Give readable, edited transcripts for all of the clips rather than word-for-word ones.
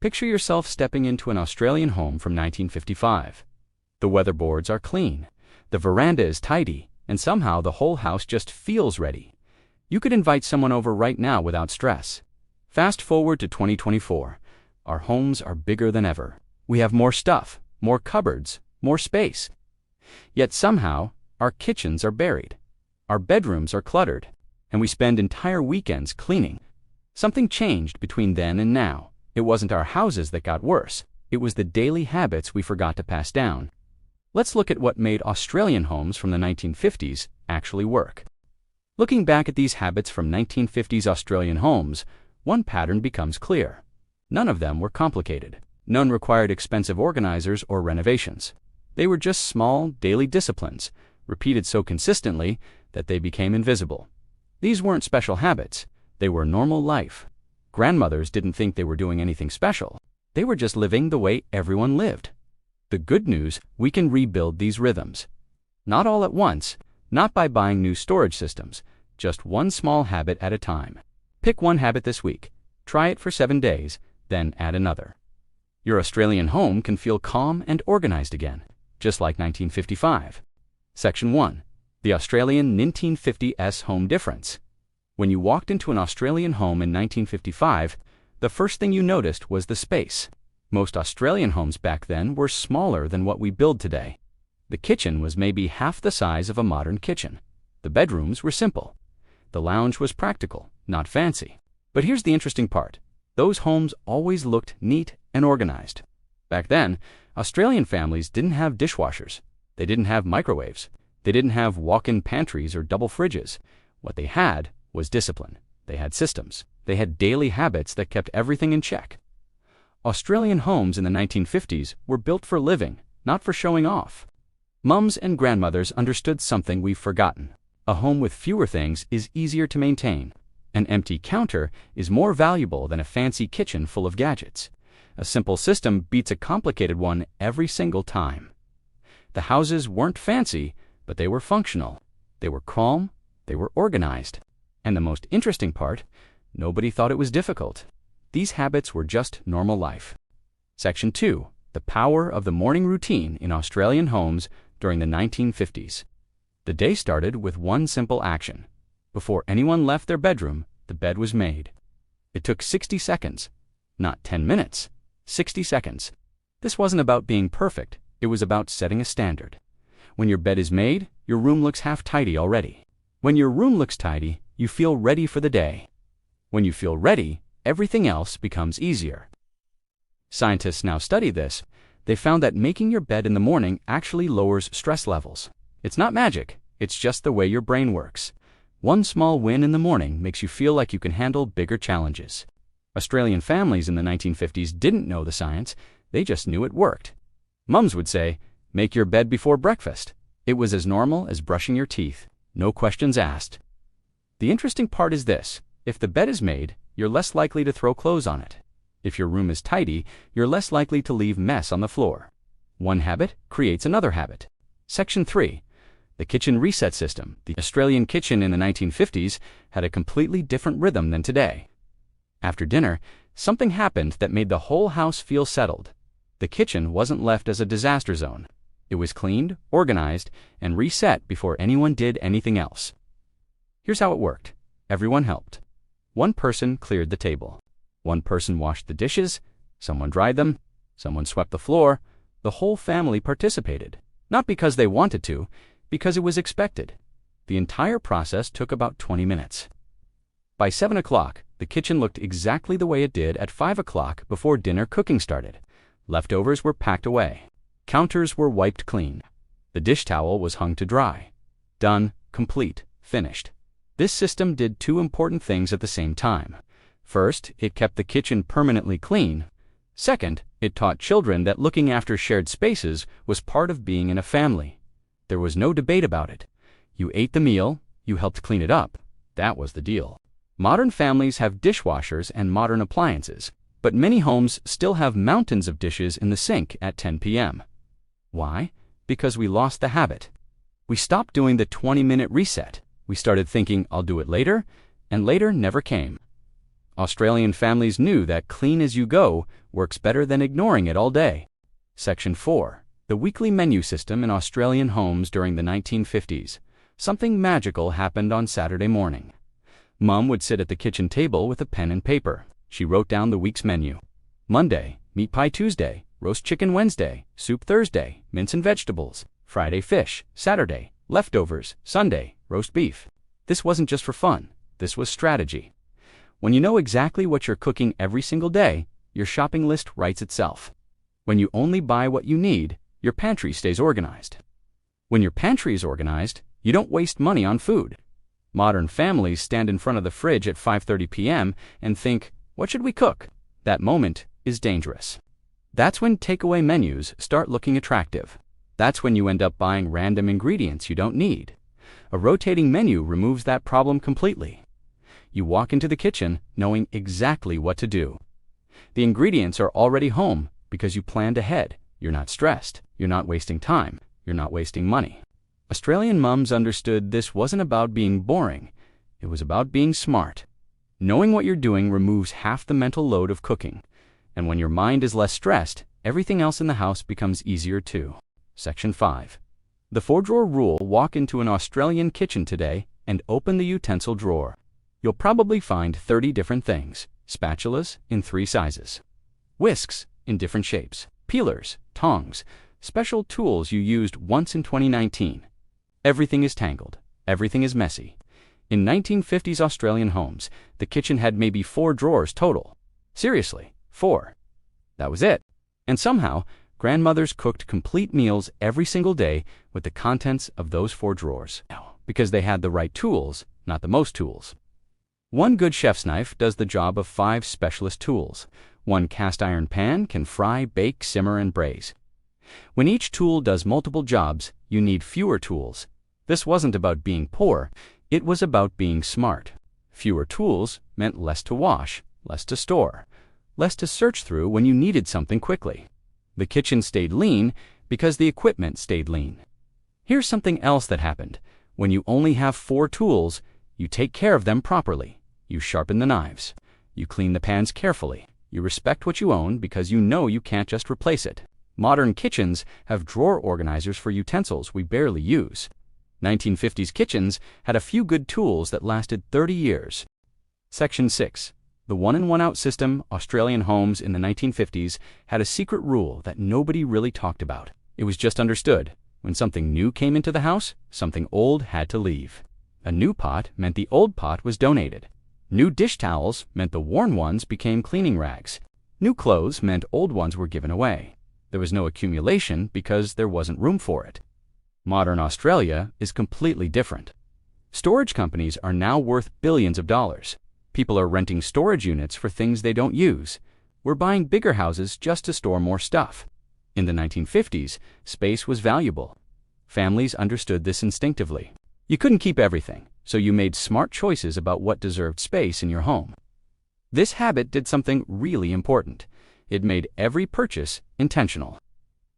Picture yourself stepping into an Australian home from 1955. The weatherboards are clean, the veranda is tidy, and somehow the whole house just feels ready. You could invite someone over right now without stress. Fast forward to 2024. Our homes are bigger than ever. We have more stuff, more cupboards, more space. Yet somehow, our kitchens are buried. Our bedrooms are cluttered, and we spend entire weekends cleaning. Something changed between then and now. It wasn't our houses that got worse. It was the daily habits we forgot to pass down. Let's look at what made Australian homes from the 1950s actually work. Looking back at these habits from 1950s Australian homes, one pattern becomes clear. None of them were complicated. None required expensive organizers or renovations. They were just small, daily disciplines, repeated so consistently that they became invisible. These weren't special habits. They were normal life. Grandmothers didn't think they were doing anything special. They were just living the way everyone lived. The good news, we can rebuild these rhythms. Not all at once, not by buying new storage systems, just one small habit at a time. Pick one habit this week, try it for 7 days, then add another. Your Australian home can feel calm and organized again, just like 1955. Section 1. The Australian 1950s Home Difference. When you walked into an Australian home in 1955, the first thing you noticed was the space. Most Australian homes back then were smaller than what we build today. The kitchen was maybe half the size of a modern kitchen. The bedrooms were simple. The lounge was practical, not fancy. But here's the interesting part. Those homes always looked neat and organized. Back then, Australian families didn't have dishwashers. They didn't have microwaves. They didn't have walk-in pantries or double fridges. What they had was discipline. They had systems. They had daily habits that kept everything in check. Australian homes in the 1950s were built for living, not for showing off. Mums and grandmothers understood something we've forgotten. A home with fewer things is easier to maintain. An empty counter is more valuable than a fancy kitchen full of gadgets. A simple system beats a complicated one every single time. The houses weren't fancy, but they were functional. They were calm. They were organized. And the most interesting part, nobody thought it was difficult. These habits were just normal life. Section 2. The power of the morning routine in Australian homes during the 1950s. The day started with one simple action. Before anyone left their bedroom, the bed was made. It took 60 seconds. Not 10 minutes. 60 seconds. This wasn't about being perfect. It was about setting a standard. When your bed is made, your room looks half tidy already. When your room looks tidy, you feel ready for the day. When you feel ready, everything else becomes easier. Scientists now study this. They found that making your bed in the morning actually lowers stress levels. It's not magic. It's just the way your brain works. One small win in the morning makes you feel like you can handle bigger challenges. Australian families in the 1950s didn't know the science. They just knew it worked. Mums would say, "Make your bed before breakfast." It was as normal as brushing your teeth. No questions asked. The interesting part is this. If the bed is made, you're less likely to throw clothes on it. If your room is tidy, you're less likely to leave mess on the floor. One habit creates another habit. Section 3. The kitchen reset system. The Australian kitchen in the 1950s had a completely different rhythm than today. After dinner, something happened that made the whole house feel settled. The kitchen wasn't left as a disaster zone. It was cleaned, organized, and reset before anyone did anything else. Here's how it worked. Everyone helped. One person cleared the table. One person washed the dishes. Someone dried them. Someone swept the floor. The whole family participated. Not because they wanted to, because it was expected. The entire process took about 20 minutes. By 7 o'clock, the kitchen looked exactly the way it did at 5 o'clock before dinner cooking started. Leftovers were packed away. Counters were wiped clean. The dish towel was hung to dry. Done, complete, finished. This system did two important things at the same time. First, it kept the kitchen permanently clean. Second, it taught children that looking after shared spaces was part of being in a family. There was no debate about it. You ate the meal, you helped clean it up. That was the deal. Modern families have dishwashers and modern appliances, but many homes still have mountains of dishes in the sink at 10 p.m. Why? Because we lost the habit. We stopped doing the 20-minute reset. We started thinking, I'll do it later, and later never came. Australian families knew that clean as you go works better than ignoring it all day. Section 4. The weekly menu system in Australian homes during the 1950s. Something magical happened on Saturday morning. Mom would sit at the kitchen table with a pen and paper. She wrote down the week's menu. Monday, meat pie Tuesday, roast chicken Wednesday, soup Thursday, mince and vegetables, Friday fish, Saturday, leftovers, Sunday, roast beef. This wasn't just for fun. This was strategy. When you know exactly what you're cooking every single day, your shopping list writes itself. When you only buy what you need, your pantry stays organized. When your pantry is organized, you don't waste money on food. Modern families stand in front of the fridge at 5:30 p.m. and think, what should we cook? That moment is dangerous. That's when takeaway menus start looking attractive. That's when you end up buying random ingredients you don't need. A rotating menu removes that problem completely. You walk into the kitchen knowing exactly what to do. The ingredients are already home because you planned ahead. You're not stressed. You're not wasting time. You're not wasting money. Australian mums understood this wasn't about being boring. It was about being smart. Knowing what you're doing removes half the mental load of cooking. And when your mind is less stressed, everything else in the house becomes easier too. Section 5. The 4-drawer rule. Walk into an Australian kitchen today and open the utensil drawer. You'll probably find 30 different things. Spatulas in 3 sizes. Whisks in different shapes. Peelers, tongs, special tools you used once in 2019. Everything is tangled. Everything is messy. In 1950s Australian homes, the kitchen had maybe 4 drawers total. Seriously, 4. That was it. And somehow, grandmothers cooked complete meals every single day with the contents of those 4 drawers. Because they had the right tools, not the most tools. One good chef's knife does the job of 5 specialist tools. One cast iron pan can fry, bake, simmer, and braise. When each tool does multiple jobs, you need fewer tools. This wasn't about being poor, it was about being smart. Fewer tools meant less to wash, less to store, less to search through when you needed something quickly. The kitchen stayed lean because the equipment stayed lean. Here's something else that happened. When you only have 4 tools, you take care of them properly. You sharpen the knives. You clean the pans carefully. You respect what you own because you know you can't just replace it. Modern kitchens have drawer organizers for utensils we barely use. 1950s kitchens had a few good tools that lasted 30 years. Section 6. The one-in, one-out system. Australian homes in the 1950s had a secret rule that nobody really talked about. It was just understood. When something new came into the house, something old had to leave. A new pot meant the old pot was donated. New dish towels meant the worn ones became cleaning rags. New clothes meant old ones were given away. There was no accumulation because there wasn't room for it. Modern Australia is completely different. Storage companies are now worth billions of dollars. People are renting storage units for things they don't use. We're buying bigger houses just to store more stuff. In the 1950s, space was valuable. Families understood this instinctively. You couldn't keep everything, so you made smart choices about what deserved space in your home. This habit did something really important. It made every purchase intentional.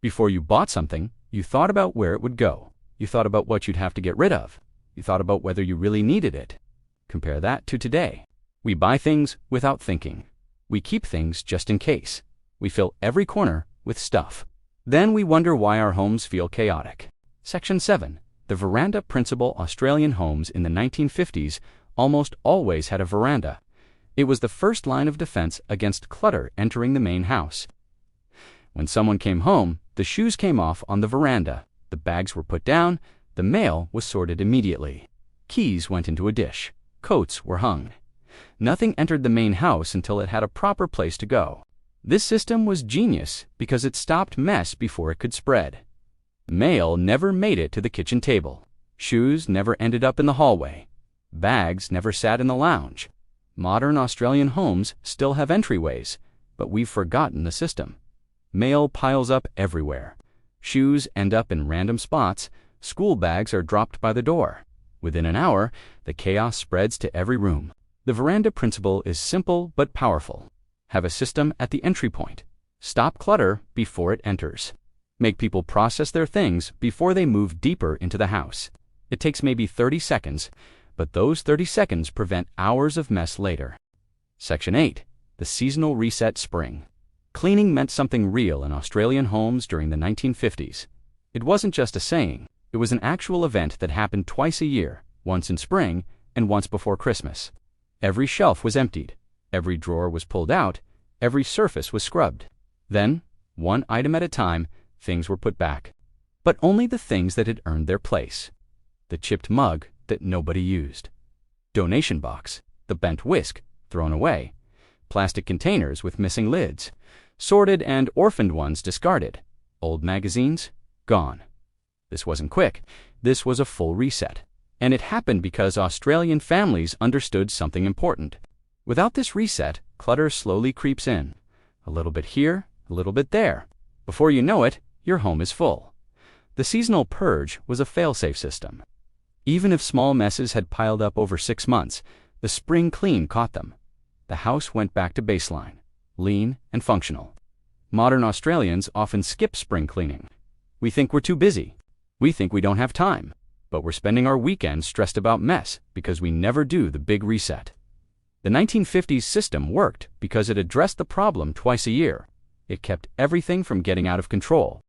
Before you bought something, you thought about where it would go. You thought about what you'd have to get rid of. You thought about whether you really needed it. Compare that to today. We buy things without thinking. We keep things just in case. We fill every corner with stuff. Then we wonder why our homes feel chaotic. Section 7. The veranda principle. Australian homes in the 1950s almost always had a veranda. It was the first line of defense against clutter entering the main house. When someone came home, the shoes came off on the veranda, the bags were put down, the mail was sorted immediately. Keys went into a dish. Coats were hung. Nothing entered the main house until it had a proper place to go. This system was genius because it stopped mess before it could spread. Mail never made it to the kitchen table. Shoes never ended up in the hallway. Bags never sat in the lounge. Modern Australian homes still have entryways, but we've forgotten the system. Mail piles up everywhere. Shoes end up in random spots. School bags are dropped by the door. Within an hour, the chaos spreads to every room. The veranda principle is simple but powerful. Have a system at the entry point. Stop clutter before it enters. Make people process their things before they move deeper into the house. It takes maybe 30 seconds, but those 30 seconds prevent hours of mess later. Section 8. The Seasonal Reset Spring. Cleaning meant something real in Australian homes during the 1950s. It wasn't just a saying, it was an actual event that happened twice a year, once in spring and once before Christmas. Every shelf was emptied, every drawer was pulled out, every surface was scrubbed. Then, one item at a time, things were put back. But only the things that had earned their place. The chipped mug that nobody used. Donation box, the bent whisk, thrown away. Plastic containers with missing lids. Sorted and orphaned ones discarded. Old magazines, gone. This wasn't quick. This was a full reset. And it happened because Australian families understood something important. Without this reset, clutter slowly creeps in. A little bit here, a little bit there. Before you know it, your home is full. The seasonal purge was a fail-safe system. Even if small messes had piled up over 6 months, the spring clean caught them. The house went back to baseline, lean and functional. Modern Australians often skip spring cleaning. We think we're too busy. We think we don't have time. But we're spending our weekends stressed about mess because we never do the big reset. The 1950s system worked because it addressed the problem twice a year. It kept everything from getting out of control.